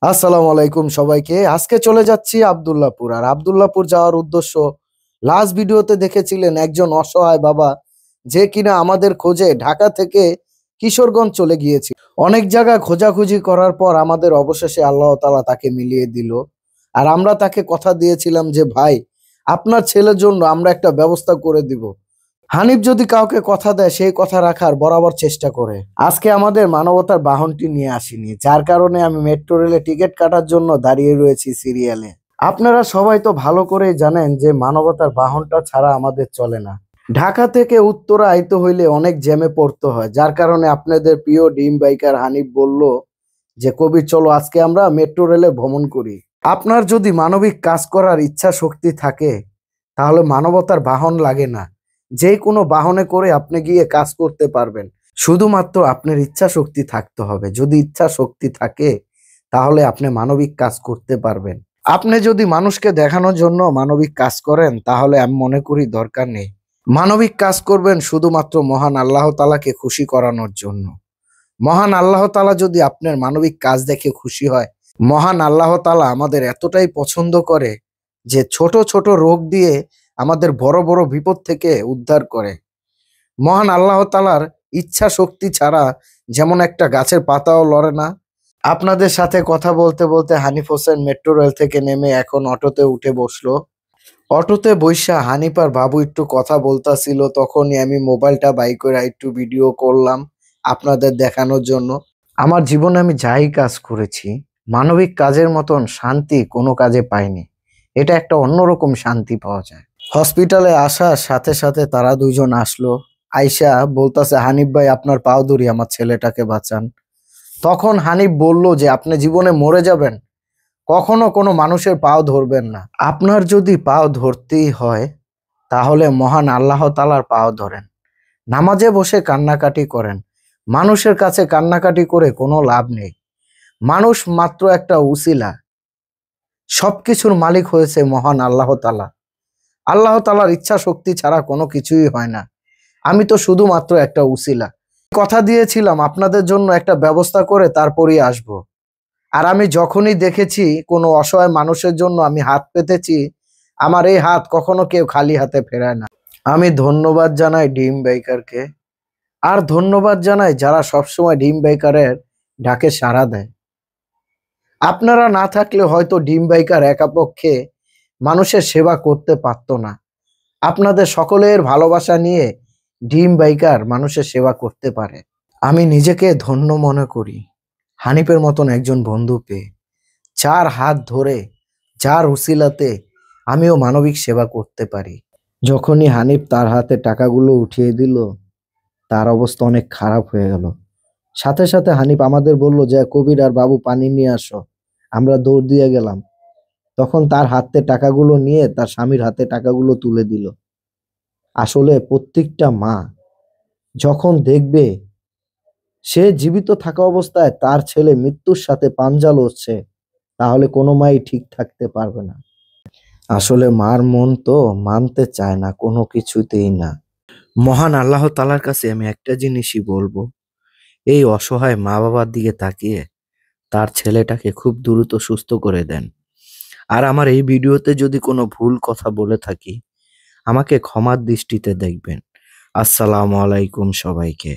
আসসালামু আলাইকুম সবাইকে। আজকে চলে যাচ্ছি আব্দুল্লাহপুর। আর আব্দুল্লাহপুর যাওয়ার উদ্দেশ্য, লাস্ট ভিডিওতে দেখেছিলেন একজন অসহায় বাবা যে কিনা আমাদের খোঁজে ঢাকা থেকে কিশোরগঞ্জ চলে গিয়েছিল। অনেক জায়গায় খোঁজাখুঁজি করার পর আমাদের অবশেষে আল্লাহ তাআলা তাকে মিলিয়ে দিল। আর আমরা তাকে কথা দিয়েছিলাম যে ভাই, আপনার ছেলের জন্য আমরা একটা ব্যবস্থা করে দিব। হানিফ যদি কাউকে কথা দেয় সেই কথা রাখার বরাবর চেষ্টা করে। আজকে আমাদের মানবতার বাহনটি নিয়ে আসিনি, যার কারণে আমি মেট্রো রেলে টিকিট কাটার জন্য দাঁড়িয়ে রয়েছি সিরিয়ালে। আপনারা সবাই তো ভালো করেই জানেন যে মানবতার বাহনটা ছাড়া আমাদের চলে না। ঢাকা থেকে উত্তরা আইতে হইলে অনেক জ্যামে পড়তে হয়, যার কারণে আপনাদের প্রিয় ডিম বাইকার হানিফ বলল যে কবির চলো আজকে আমরা মেট্রো রেলে ভ্রমণ করি। আপনার যদি মানবিক কাজ করার ইচ্ছা শক্তি থাকে তাহলে মানবতার বাহন লাগে না, যে কোনো বাহনে করে আপনি গিয়ে কাজ করতে পারবেন। শুধুমাত্র আপনার ইচ্ছা শক্তি থাকতে হবে। যদি ইচ্ছা শক্তি থাকে তাহলে আপনি মানবিক কাজ করতে পারবেন। আপনি যদি মানুষকে দেখানোর জন্য মানবিক কাজ করেন তাহলে আমি মনে করি দরকার নেই। মানবিক কাজ করবেন শুধুমাত্র মহান আল্লাহ তাআলাকে খুশি করানোর জন্য। মহান আল্লাহ তাআলা যদি আপনার মানবিক কাজ দেখে খুশি হয়, মহান আল্লাহ তাআলা আমাদের এতটাই পছন্দ করে যে ছোট ছোট রোগ দিয়ে আমাদের বড় বড় বিপদ থেকে উদ্ধার করে। মহান আল্লাহ তাআলার ইচ্ছা শক্তি ছাড়া যেমন একটা গাছের পাতাও লড়ে না। আপনাদের সাথে কথা বলতে বলতে হানিফ হোসেন মেট্রো রেল থেকে নেমে এখন অটোতে উঠে বসলো। অটোতে বইসা হানিফ আর বাবু একটু কথা বলতাছিল, তখনই আমি মোবাইলটা বাই করে একটু ভিডিও করলাম আপনাদের দেখানোর জন্য। আমার জীবনে আমি যাই কাজ করেছি, মানবিক কাজের মতন শান্তি কোনো কাজে পাইনি। এটা একটা অন্যরকম শান্তি পাওয়া যায়। হসপিটালে আসার সাথে সাথে তারা দুইজন আসলো। আইসা বলতাছে, হানিফ ভাই আপনার পাও ধরি, আমার ছেলেটাকে বাঁচান। তখন হানিফ বলল যে আপনি জীবনে মরে যাবেন, কখনো কোনো মানুষের পাও ধরবেন না। আপনার যদি পাও ধরতেই হয় তাহলে মহান আল্লাহ তাআলার পাও ধরেন। নামাজে বসে কান্নাকাটি করেন। মানুষের কাছে কান্নাকাটি করে কোনো লাভ নেই। মানুষ মাত্র একটা উসিলা। সবকিছুর মালিক হয়েছে মহান আল্লাহ তাআলা। আল্লাহ তাআলার ইচ্ছা শক্তি ছাড়া কোনো কিছুই হয় না। আমি তো শুধুমাত্র একটা উসিলা। কথা দিয়েছিলাম আপনাদের জন্য একটা ব্যবস্থা করে তারপরই আসব। আর আমি যখনই দেখেছি কোনো অসহায় মানুষের জন্য আমি হাত পেতেছি, আমার এই হাত কখনো কেউ খালি হাতে ফেরায় না। আমি ধন্যবাদ জানাই ডিম বেকারকে। আর ধন্যবাদ জানাই যারা সবসময় ডিম বেকারের ডাকে সাড়া দেয়। আপনারা না থাকলে হয়তো ডিম বেকার একাপক্ষে মানুষের সেবা করতে পারতো না। আপনাদের সকলের ভালোবাসা নিয়ে ডিম বেকার মানুষের সেবা করতে পারে। আমি নিজেকে ধন্য মনে করি হানিফের মতন একজন বন্ধু পেয়ে, যার হাত ধরে, যার উসিলাতে আমিও মানবিক সেবা করতে পারি। যখনই হানিফ তার হাতে টাকাগুলো উঠিয়ে দিল, তার অবস্থা অনেক খারাপ হয়ে গেল। সাথে সাথে হানিফ আমাদের বলল যে কবির আর বাবু পানি নিয়ে আসো। আমরা দৌড় দিয়ে গেলাম। তখন তার হাতে টাকাগুলো নিয়ে তার স্বামীর হাতে টাকাগুলো তুলে দিল। আসলে প্রত্যেকটা মা যখন দেখবে সে জীবিত থাকা অবস্থায় তার ছেলে মৃত্যুর সাথে পাঞ্জা লড়ছে, তাহলে কোনো মাই ঠিক থাকতে পারবে না। আসলে মার মন তো মানতে চায় না কোনো কিছুতেই না। মহান আল্লাহ তাআলার কাছে আমি একটা জিনিসই বলবো, এই অসহায় মা বাবার দিকে তাকিয়ে তার ছেলেটাকে খুব দ্রুত সুস্থ করে দেন। আর আমার এই ভিডিওতে যদি কোনো ভুল কথা বলে থাকি আমাকে ক্ষমার দৃষ্টিতে দেখবেন। আসসালামু আলাইকুম সবাইকে।